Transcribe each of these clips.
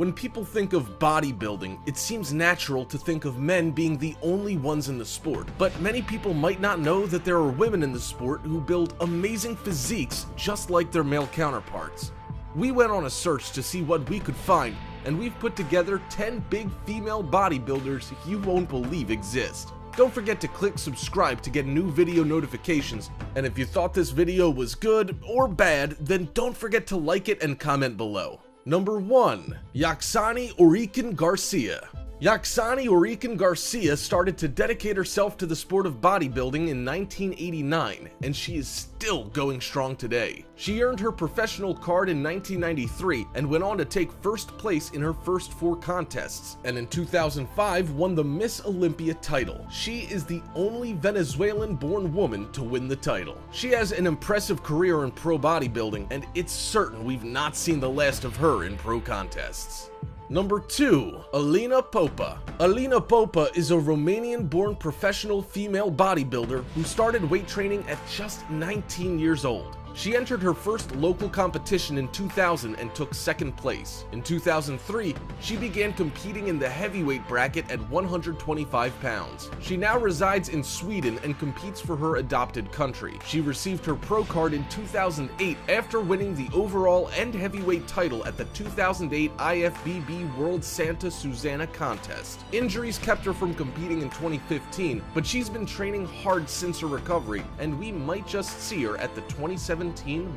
When people think of bodybuilding, it seems natural to think of men being the only ones in the sport, but many people might not know that there are women in the sport who build amazing physiques just like their male counterparts. We went on a search to see what we could find, and we've put together 10 big female bodybuilders you won't believe exist. Don't forget to click subscribe to get new video notifications, and if you thought this video was good or bad, then don't forget to like it and comment below. Number 1. Yaxani Orican Garcia. Yaxani Orican Garcia started to dedicate herself to the sport of bodybuilding in 1989, and she is still going strong today. She earned her professional card in 1993 and went on to take first place in her first 4 contests, and in 2005 won the Miss Olympia title. She is the only Venezuelan-born woman to win the title. She has an impressive career in pro bodybuilding, and it's certain we've not seen the last of her in pro contests. Number 2. Alina Popa. Alina Popa is a Romanian-born professional female bodybuilder who started weight training at just 19 years old. She entered her first local competition in 2000 and took second place. In 2003, she began competing in the heavyweight bracket at 125 pounds. She now resides in Sweden and competes for her adopted country. She received her pro card in 2008 after winning the overall and heavyweight title at the 2008 IFBB World Santa Susana contest. Injuries kept her from competing in 2015, but she's been training hard since her recovery, and we might just see her at the 2017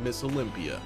Miss Olympia.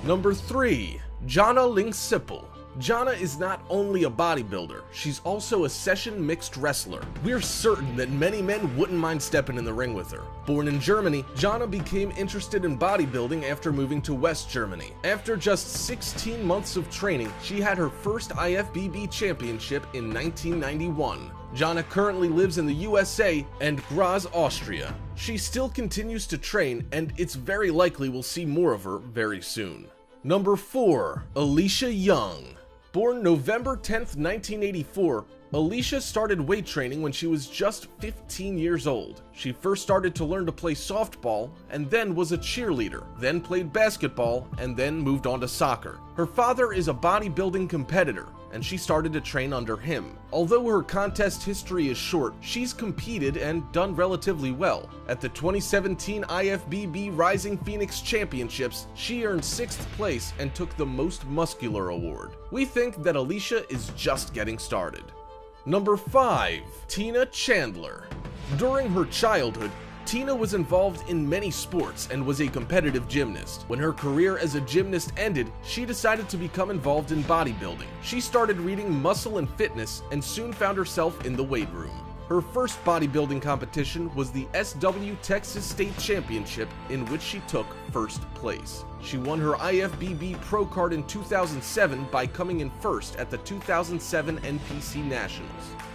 Number 3. Jana Linksipel. Jana is not only a bodybuilder, she's also a session mixed wrestler. We're certain that many men wouldn't mind stepping in the ring with her. Born in Germany, Jana became interested in bodybuilding after moving to West Germany. After just 16 months of training, she had her first IFBB championship in 1991. Jana currently lives in the USA and Graz, Austria. She still continues to train, and it's very likely we'll see more of her very soon. Number 4. Alicia Young. Born November 10th, 1984, Alicia started weight training when she was just 15 years old. She first started to learn to play softball, and then was a cheerleader, then played basketball, and then moved on to soccer. Her father is a bodybuilding competitor, and she started to train under him. Although her contest history is short, she's competed and done relatively well. At the 2017 IFBB Rising Phoenix Championships, she earned 6th place and took the Most Muscular award. We think that Alicia is just getting started. Number 5. Tina Chandler. During her childhood, Tina was involved in many sports and was a competitive gymnast. When her career as a gymnast ended, she decided to become involved in bodybuilding. She started reading Muscle and Fitness and soon found herself in the weight room. Her first bodybuilding competition was the SW Texas State Championship, in which she took first place. She won her IFBB Pro card in 2007 by coming in first at the 2007 NPC Nationals.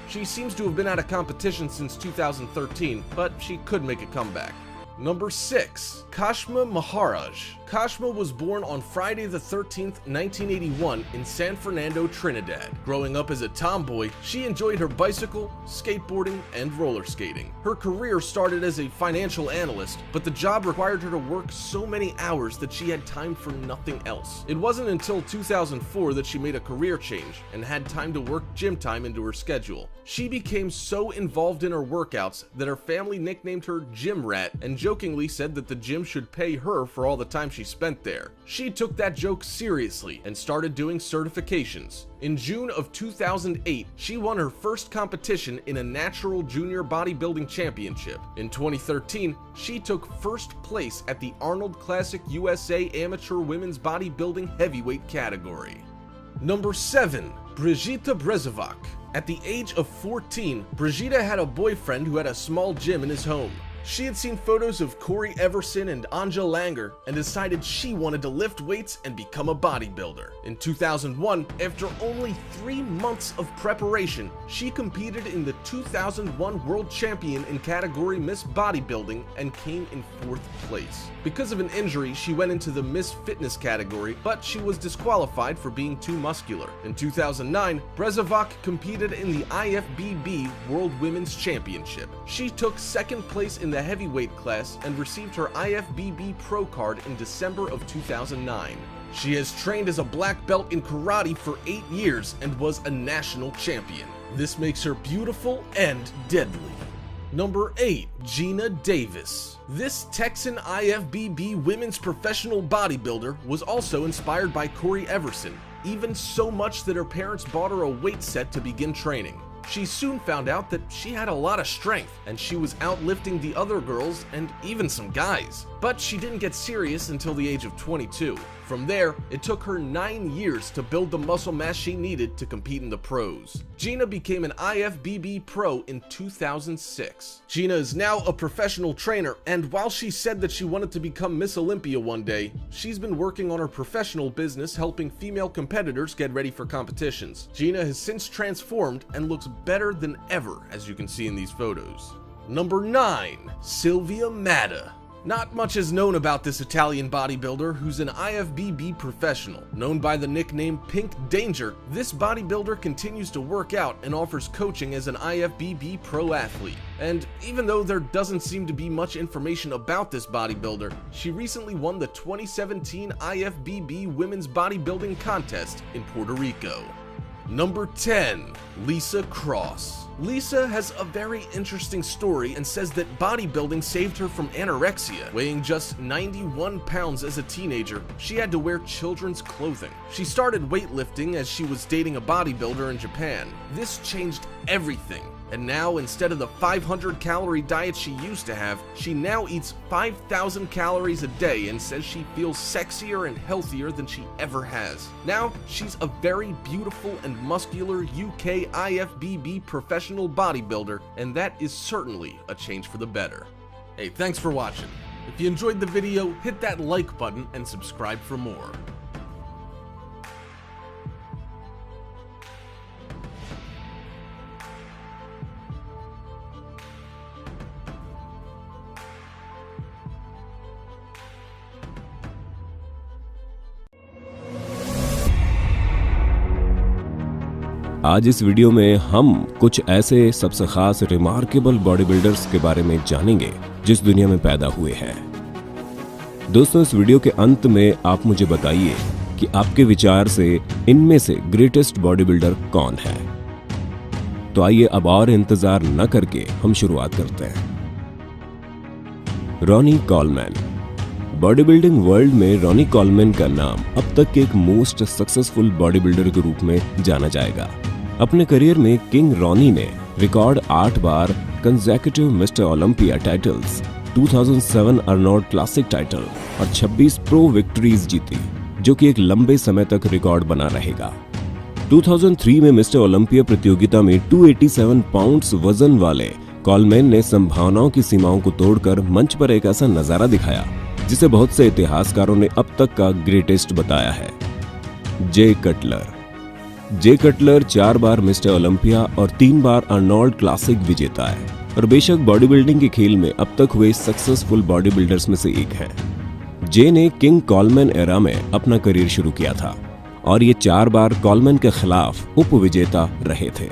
She seems to have been out of competition since 2013, but she could make a comeback. Number 6. Kashma Maharaj. Kashma was born on Friday the 13th, 1981 in San Fernando, Trinidad. Growing up as a tomboy, she enjoyed her bicycle, skateboarding, and roller skating. Her career started as a financial analyst, but the job required her to work so many hours that she had time for nothing else. It wasn't until 2004 that she made a career change and had time to work gym time into her schedule. She became so involved in her workouts that her family nicknamed her Gym Rat and jokingly said that the gym should pay her for all the time she spent there. She took that joke seriously and started doing certifications. In June of 2008, she won her first competition in a natural junior bodybuilding championship. In 2013, she took first place at the Arnold Classic USA Amateur Women's Bodybuilding Heavyweight category. Number 7. Brigitte Brezovac. At the age of 14, Brigitte had a boyfriend who had a small gym in his home. She had seen photos of Corey Everson and Anja Langer and decided she wanted to lift weights and become a bodybuilder. In 2001, after only 3 months of preparation, she competed in the 2001 World Champion in category Miss Bodybuilding and came in 4th place. Because of an injury, she went into the Miss Fitness category, but she was disqualified for being too muscular. In 2009, Brezovac competed in the IFBB World Women's Championship. She took 2nd place in the heavyweight class and received her IFBB Pro card in December of 2009. She has trained as a black belt in karate for 8 years and was a national champion. This makes her beautiful and deadly. Number 8. Gina Davis. This Texan IFBB women's professional bodybuilder was also inspired by Corey Everson, even so much that her parents bought her a weight set to begin training. She soon found out that she had a lot of strength, and she was outlifting the other girls and even some guys. But she didn't get serious until the age of 22. From there, it took her 9 years to build the muscle mass she needed to compete in the pros. Gina became an IFBB pro in 2006. Gina is now a professional trainer, and while she said that she wanted to become Miss Olympia one day, she's been working on her professional business helping female competitors get ready for competitions. Gina has since transformed and looks better than ever, as you can see in these photos. Number 9. Silvia Matta. Not much is known about this Italian bodybuilder who's an IFBB professional. Known by the nickname Pink Danger, this bodybuilder continues to work out and offers coaching as an IFBB pro athlete. And even though there doesn't seem to be much information about this bodybuilder, she recently won the 2017 IFBB Women's Bodybuilding Contest in Puerto Rico. Number 10. Lisa Cross. Lisa has a very interesting story and says that bodybuilding saved her from anorexia. Weighing just 91 pounds as a teenager, she had to wear children's clothing. She started weightlifting as she was dating a bodybuilder in Japan. This changed everything. And now, instead of the 500-calorie diet she used to have, she now eats 5,000 calories a day and says she feels sexier and healthier than she ever has. Now, she's a very beautiful and muscular UK IFBB professional bodybuilder, and that is certainly a change for the better. Hey, thanks for watching. If you enjoyed the video, hit that like button and subscribe for more. आज इस video में हम कुछ ऐसे सबसे खास remarkable body builders के बारे में जानेंगे जिस दुनिया में पैदा हुए हैं। दोस्तों, इस वीडियो के अंत में आप मुझे बताइए कि आपके विचार से इनमें से ग्रेटेस्ट बॉडी बिल्डर कौन है। तो आइए अब और इंतजार न करके हम शुरुआत करते हैं। Ronnie Coleman. Body building world में रॉनी कॉलमैन का नाम अब तक के एक मोस्ट सक्सेसफुल बॉडी बिल्डर के रूप में जाना जाएगा। अपने करियर में किंग रॉनी ने रिकॉर्ड 8 बार consecutive mister Olympia titles, 2007 Arnold classic title और 26 प्रो विक्ट्रीज जीती, जो कि एक लंबे समय तक रिकॉर्ड बना रहेगा। 2003 में मिस्टर ओलंपिया प्रतियोगिता में 287 पाउंड्स वजन वाले कॉलमैन ने संभावनाओं की सीमाओं को तोड़कर मंच पर एक ऐसा नजारा दिखाया जिसे बहुत से इतिहासकारों ने अब तक का ग्रेटेस्ट बताया है। जे कटलर। जे कटलर 4 बार मिस्टर ओलंपिया और 3 बार अर्नोल्ड क्लासिक विजेता है और बेशक बॉडी बिल्डिंग के खेल में अब तक हुए सक्सेसफुल बॉडी बिल्डर्स में से एक है। जे ने किंग कॉलमैन एरा में अपना करियर शुरू किया था और ये 4 बार कॉलमैन के खिलाफ उप विजेता रहे थे।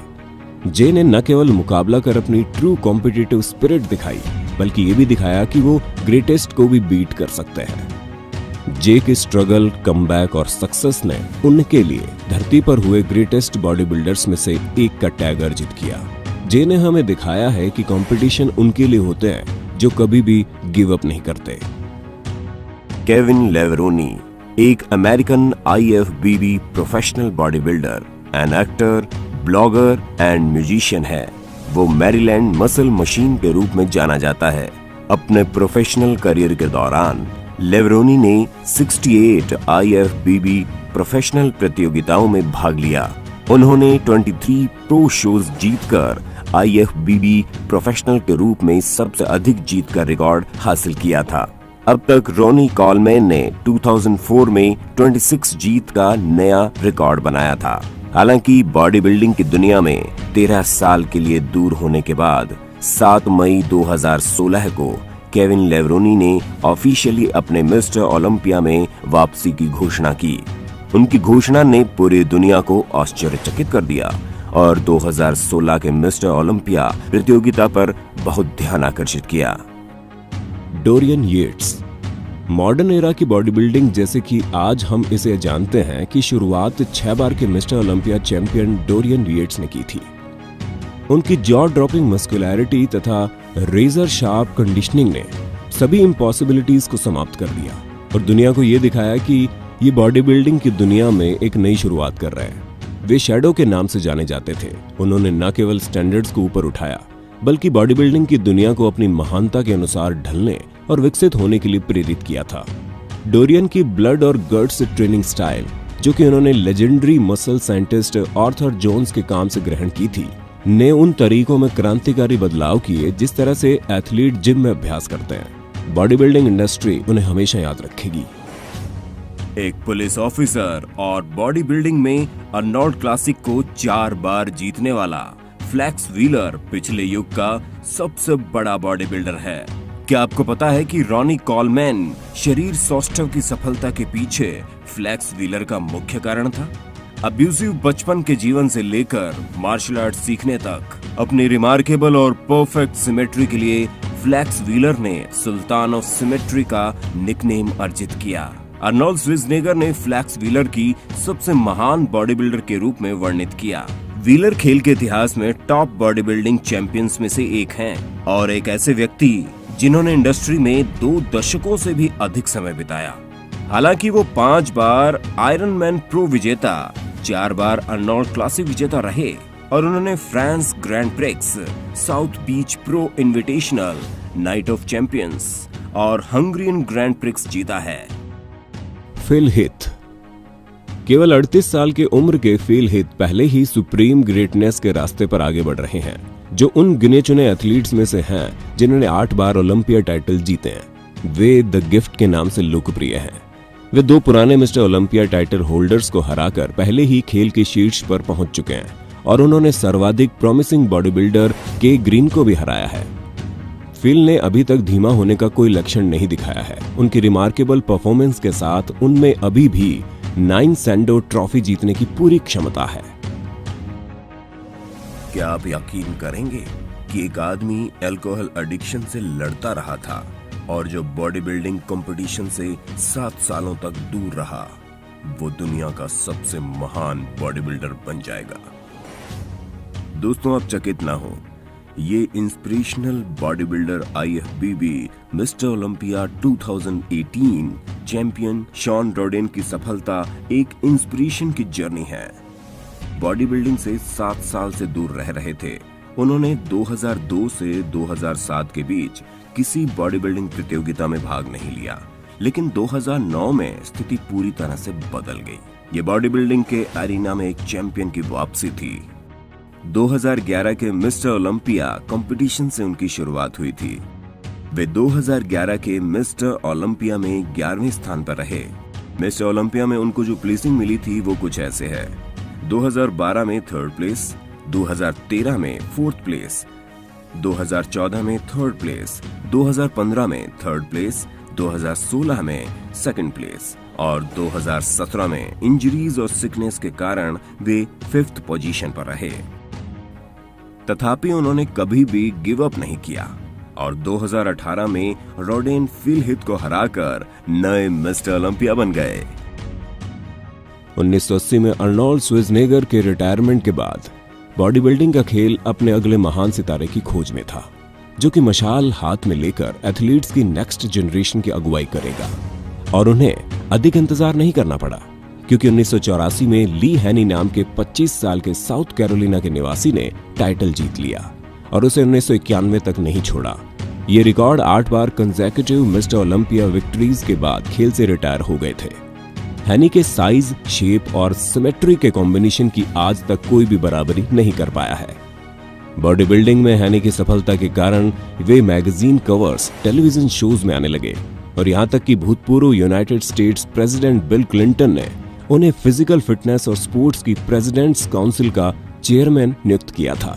जे ने न केवल मुकाबला कर अपनी ट्रू कॉम्पिटिटिव स्पिरिट दिखाई, बल्कि ये भी दिखाया कि वो ग्रेटेस्ट को भी बीट कर सकते हैं। जे के स्ट्रगल, कमबैक और सक्सेस ने उनके लिए धरती पर हुए ग्रेटेस्ट बॉडी बिल्डर्स में से एक का टैग अर्जित किया। जे ने हमें दिखाया है कि कंपटीशन उनके लिए होते हैं जो कभी भी गिव अप नहीं करते। केविन लेवरोनी एक American IFBB professional body builder, an actor, blogger and musician है। वो मैरीलैंड मसल मशीन के रूप में जाना जाता है। अपने प्रोफेशनल करियर के दौरान लेवरोनी ने 68 IFBB प्रोफेशनल प्रतियोगिताओं में भाग लिया। उन्होंने 23 प्रो शोज जीतकर IFBB प्रोफेशनल के रूप में सबसे अधिक जीत का रिकॉर्ड हासिल किया था। अब तक रॉनी कॉलमैन ने 2004 में 26 जीत का नया रिकॉर्ड बनाया था। हालांकि बॉडी बिल्डिंग की दुनिया में 13 साल के लिए दूर होने के बाद 7 मई 2016 को केविन लेवरोनी ने ऑफिशियली अपने मिस्टर ओलंपिया में वापसी की घोषणा की। उनकी घोषणा ने पूरी दुनिया को आश्चर्यचकित कर दिया और 2016 के मिस्टर ओलंपिया प्रतियोगिता पर बहुत ध्यान आकर्षित किया। Dorian Yates. मॉडर्न एरा की बॉडी बिल्डिंग जैसे कि आज हम इसे जानते हैं की शुरुआत 6 बार के Mister Olympia champion Dorian Yates ने की थी। उनकी जॉ ड्रॉपिंग मस्कुलैरिटी तथा रेजर शार्प कंडीशनिंग ने सभी इम्पॉसिबिलिटीज को समाप्त कर दिया और दुनिया को यह दिखाया कि ये बॉडी बिल्डिंग की दुनिया में एक नई शुरुआत कर रहे हैं। वे शैडो के नाम से जाने जाते थे। उन्होंने न केवल स्टैंडर्ड्स को ऊपर उठाया बल्कि बॉडी बिल्डिंग की दुनिया को अपनी महानता के अनुसार ढलने और विकसित होने के लिए प्रेरित किया था। डोरियन की ब्लड और गट्स ट्रेनिंग स्टाइल, जो कि उन्होंने legendary muscle scientist Arthur Jones के काम से ग्रहण की थी, ने उन तरीकों में क्रांतिकारी बदलाव किए जिस तरह से एथलीट जिम में अभ्यास करते हैं। बॉडी बिल्डिंग इंडस्ट्री उन्हें हमेशा याद रखेगी। एक पुलिस ऑफिसर और बॉडी बिल्डिंग में अर्नोल्ड क्लासिक को 4 बार जीतने वाला फ्लेक्स व्हीलर पिछले युग का सबसे बड़ा बॉडी बिल्डर है। क्या आपको पता है कि रॉनी कॉलमैन शरीर सौष्ठव की सफलता के पीछे फ्लेक्स व्हीलर का मुख्य कारण था? अब्यूजिव बचपन के जीवन से लेकर मार्शल आर्ट सीखने तक अपनी रिमार्केबल और परफेक्ट सिमेट्री के लिए फ्लेक्स व्हीलर ने सुल्तान ऑफ सिमेट्री का निकनेम अर्जित किया। अर्नोल्ड श्वार्ज़नेगर ने फ्लेक्स व्हीलर की सबसे महान बॉडी बिल्डर के रूप में वर्णित किया। व्हीलर खेल के इतिहास में टॉप बॉडी बिल्डिंग चैंपियंस में से एक हैं और एक ऐसे व्यक्ति जिन्होंने इंडस्ट्री में 2 दशकों से भी अधिक समय बिताया। हालांकि वो 5 बार आयरन मैन प्रो विजेता, 4 बार अर्नोल्ड क्लासिक विजेता रहे और उन्होंने France Grand Prix, South Beach Pro Invitational, Night of Champions और हंगरियन ग्रैंड प्रिक्स जीता है। Phil Heath. केवल 38 साल की उम्र के फिल हीथ पहले ही सुप्रीम ग्रेटनेस के रास्ते पर आगे बढ़ रहे हैं, जो उन गिने चुने एथलीट्स में से हैं जिन्होंने 8 बार ओलंपिया टाइटल जीते हैं। वे द गिफ्ट के नाम से लोकप्रिय हैं। वे 2 पुराने मिस्टर ओलंपिया टाइटल होल्डर्स को हराकर पहले ही खेल के शीर्ष पर पहुंच चुके हैं और उन्होंने सर्वाधिक प्रॉमिसिंग बॉडी बिल्डर के ग्रीन को भी हराया है। फिल ने अभी तक धीमा होने का कोई लक्षण नहीं दिखाया है। उनकी रिमार्केबल परफॉर्मेंस के साथ उनमें अभी भी 9 सैंडो ट्रॉफी जीतने की पूरी क्षमता है। क्या आप यकीन करेंगे कि एक आदमी अल्कोहल एडिक्शन से लड़ता रहा था और जो बॉडी बिल्डिंग कंपटीशन से 7 सालों तक दूर रहा, वो दुनिया का सबसे महान बॉडी बिल्डर बन जाएगा। दोस्तों, आप चकित ना हो, ये inspirational body builder IFBB Mister Olympia 2018 champion Shawn Rhoden की सफलता एक इंस्पिरेशन की जर्नी है। बॉडी बिल्डिंग से 7 साल से दूर रह रहे थे। उन्होंने 2002 से 2007 के बीच किसी बॉडी बिल्डिंग प्रतियोगिता में भाग नहीं लिया, लेकिन 2009 में स्थिति पूरी तरह से बदल गई। ये बॉडी बिल्डिंग के एरिना में एक चैंपियन की वापसी थी। 2011 के मिस्टर ओलंपिया कंपटीशन से उनकी शुरुआत हुई थी। वे 2011 के मिस्टर ओलंपिया में 11वें स्थान पर रहे। मिस्टर ओलंपिया में उनको जो प्लेसिंग मिली थी वो कुछ ऐसे है: 2012 में 3rd प्लेस, 2013 में 4th प्लेस, 2014 में 3rd प्लेस, 2015 में 3rd प्लेस, 2016 में 2nd प्लेस और 2017 में इंजरीज और सिकनेस के कारण वे 5th पोजीशन पर रहे। तथापि उन्होंने कभी भी गिव अप नहीं किया और 2018 में रोडेन फिल हीथ को हराकर नए मिस्टर ओलंपिया बन गए। 1980 में अर्नोल्ड श्वार्ज़नेगर के रिटायरमेंट के बाद बॉडी बिल्डिंग का खेल अपने अगले महान सितारे की खोज में था, जो कि मशाल हाथ में लेकर एथलीट्स की नेक्स्ट जनरेशन की अगुवाई करेगा। और उन्हें अधिक इंतजार नहीं करना पड़ा, क्योंकि 1984 में ली हैनी नाम के 25 साल के साउथ कैरोलिना के निवासी ने टाइटल जीत लिया और उसे 1991 तक नहीं छोड़ा। ये रिकॉर्ड 8 बार कंसेक्यूटिव मिस्टर ओलंपिया विक्ट्रीज के बाद खेल से रिटायर हो गए थे। हैनी के साइज, शेप और सिमेट्री के कॉम्बिनेशन की आज तक कोई भी बराबरी नहीं कर पाया है। बॉडी बिल्डिंग में हैनी की सफलता के कारण वे मैगजीन कवर्स, टेलीविजन शोज में आने लगे और यहाँ तक कि भूतपूर्व United states president bill Clinton ने उन्हें फिजिकल फिटनेस और स्पोर्ट्स की प्रेसिडेंट्स काउंसिल का चेयरमैन नियुक्त किया था।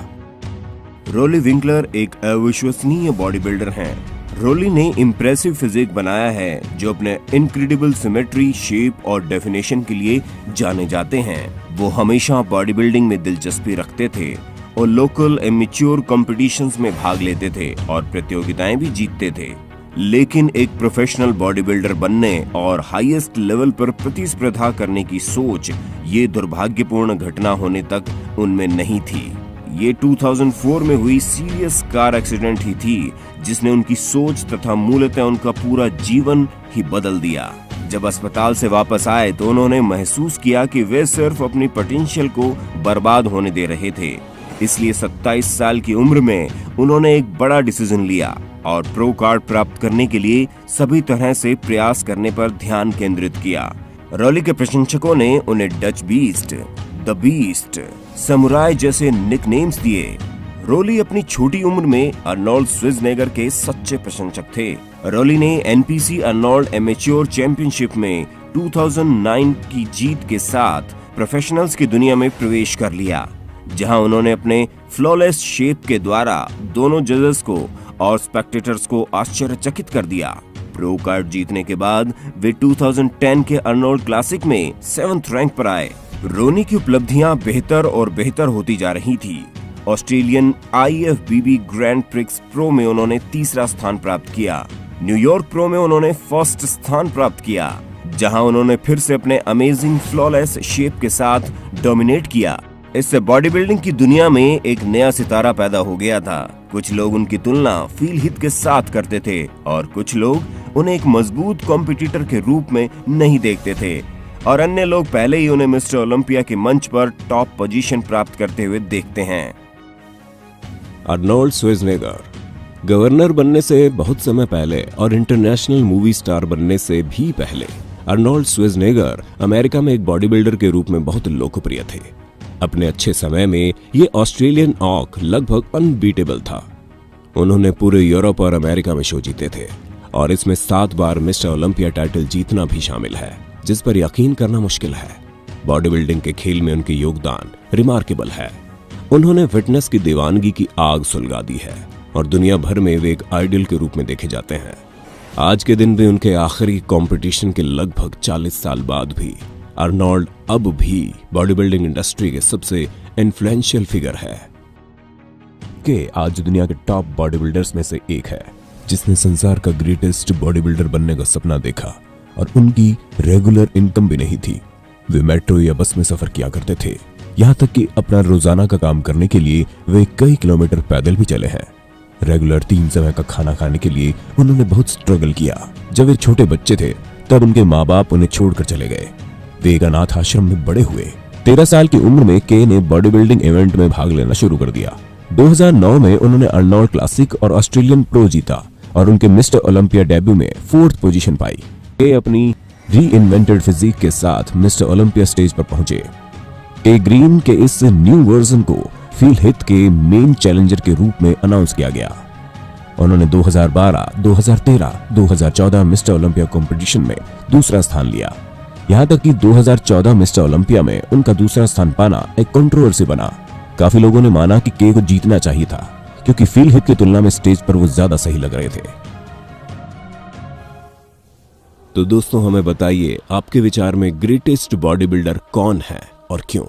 रोली विंकलर एक अविश्वसनीय बॉडी बिल्डर हैं। रोली ने इम्प्रेसिव फिजिक बनाया है जो अपने इनक्रेडिबल सिमेट्री, शेप और डेफिनेशन के लिए जाने जाते हैं। वो हमेशा बॉडी बिल्डिंग में दिलचस्पी रखते थे और लोकल एमेच्योर कॉम्पिटिशन्स में भाग लेते थे और प्रतियोगिताएं भी जीतते थे। लेकिन एक प्रोफेशनल बॉडी बिल्डर बनने और हाईएस्ट लेवल पर प्रतिस्पर्धा करने की सोच ये दुर्भाग्यपूर्ण घटना होने तक उनमें नहीं थी। ये 2004 में हुई सीरियस कार एक्सीडेंट ही थी जिसने उनकी सोच तथा मूलतः उनका पूरा जीवन ही बदल दिया। जब अस्पताल से वापस आए तो उन्होंने महसूस किया कि वे सिर्फ अपनी पोटेंशियल को बर्बाद होने दे रहे थे। इसलिए 27 साल की उम्र में उन्होंने एक बड़ा डिसीजन लिया और प्रो कार्ड प्राप्त करने के लिए सभी तरह से प्रयास करने पर ध्यान केंद्रित किया। रॉली के प्रशंसकों ने उन्हें Dutch beast, the beast, samurai जैसे निकनेम्स दिए। रॉली अपनी छोटी उम्र में अर्नोल्ड श्वार्ज़नेगर के सच्चे प्रशंसक थे। रॉली ने एनपीसी अर्नोल्ड एमेच्योर चैंपियनशिप में 2009 की जीत के साथ प्रोफेशनल्स की दुनिया में प्रवेश कर लिया, जहां उन्होंने अपने फ्लॉलेस शेप के द्वारा दोनों जजेस को और स्पेक्टेटर्स को आश्चर्यचकित कर दिया। प्रो कार्ड जीतने के बाद वे 2010 के अर्नोल्ड क्लासिक में 7th रैंक पर आए। रोनी की उपलब्धियां बेहतर और बेहतर होती जा रही थी। Australian IFBB grand prix pro में उन्होंने 3रा स्थान प्राप्त किया। न्यूयॉर्क प्रो में उन्होंने 1st स्थान प्राप्त किया, जहां उन्होंने फिर से अपने अमेजिंग फ्लॉलेस शेप के साथ डोमिनेट किया। इससे बॉडी बिल्डिंग की दुनिया में एक नया सितारा पैदा हो गया था। कुछ लोग उनकी तुलना फिल हिथ के साथ करते थे और कुछ लोग उन्हें एक मजबूत कॉम्पिटिटर के रूप में नहीं देखते थे, और अन्य लोग पहले ही उन्हें मिस्टर ओलंपिया के मंच पर टॉप पोजीशन प्राप्त करते हुए देखते हैं। अर्नोल्ड श्वार्ज़नेगर गवर्नर बनने से बहुत समय पहले और इंटरनेशनल मूवी स्टार बनने से भी पहले अर्नोल्ड श्वार्ज़नेगर अमेरिका में एक बॉडी बिल्डर के रूप में बहुत लोकप्रिय थे। अपने अच्छे समय में ये ऑस्ट्रेलियन ऑक लगभग अनबीटेबल था। उन्होंने पूरे यूरोप और अमेरिका में शो जीते थे और इसमें 7 बार मिस्टर ओलंपिया टाइटल जीतना भी शामिल है, जिस पर यकीन करना मुश्किल है। बॉडी बिल्डिंग के खेल में उनके योगदान रिमार्केबल है। उन्होंने फिटनेस की दीवानगी की आग सुलगा दी है और दुनिया भर में वे एक आइडल के रूप में देखे जाते हैं। आज के दिन भी उनके आखिरी कंपटीशन के लगभग 40 साल बाद भी अर्नोल्ड अब भी बॉडी बिल्डिंग इंडस्ट्री के सबसे इन्फ्लुएंशियल फिगर है। के आज दुनिया के टॉप बॉडी बिल्डर्स में से एक है, जिसने संसार का ग्रेटेस्ट बॉडी बिल्डर बनने का सपना देखा और उनकी रेगुलर इनकम भी नहीं थी। वे मेट्रो या बस में सफर किया करते थे, यहाँ तक कि अपना रोजाना का काम करने के लिए वे कई किलोमीटर पैदल भी चले हैं। रेगुलर 3 समय का खाना खाने के लिए उन्होंने बहुत स्ट्रगल किया। जब वे छोटे बच्चे थे तब उनके माँ बाप उन्हें छोड़कर चले गए। वे एक अनाथ आश्रम में बड़े हुए। 13 साल की उम्र में के ने बॉडी बिल्डिंग इवेंट में भाग लेना शुरू कर दिया। 2009 में उन्होंने अर्नोल्ड क्लासिक और ऑस्ट्रेलियन प्रो जीता और उनके मिस्टर ओलंपिया डेब्यू में 4th पोजीशन पाई। के अपनी री इन्वेंटेड फिजिक के साथ मिस्टर ओलंपिया स्टेज पर पहुंचे। के ग्रीन के इस न्यू वर्जन को फिल हिथ के मेन चैलेंजर के रूप में अनाउंस किया गया। उन्होंने 2012, 2013, 2014 मिस्टर ओलंपिया कंपटीशन में 2रा स्थान लिया। यहाँ तक कि 2014 मिस्टर ओलंपिया में उनका 2रा स्थान पाना एक कंट्रोवर्सी बना। काफी लोगों ने माना कि के को जीतना चाहिए था, क्योंकि फिल हिथ की तुलना में स्टेज पर वो ज्यादा सही लग रहे थे। तो दोस्तों, हमें बताइए आपके विचार में ग्रेटेस्ट बॉडी बिल्डर कौन है और क्यों?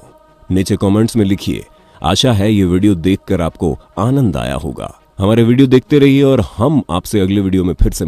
नीचे कमेंट्स में लिखिए। आशा है ये वीडियो देखकर आपको आनंद आया होगा। हमारे वीडियो देखते रहिए और हम आपसे अगले वीडियो में फिर से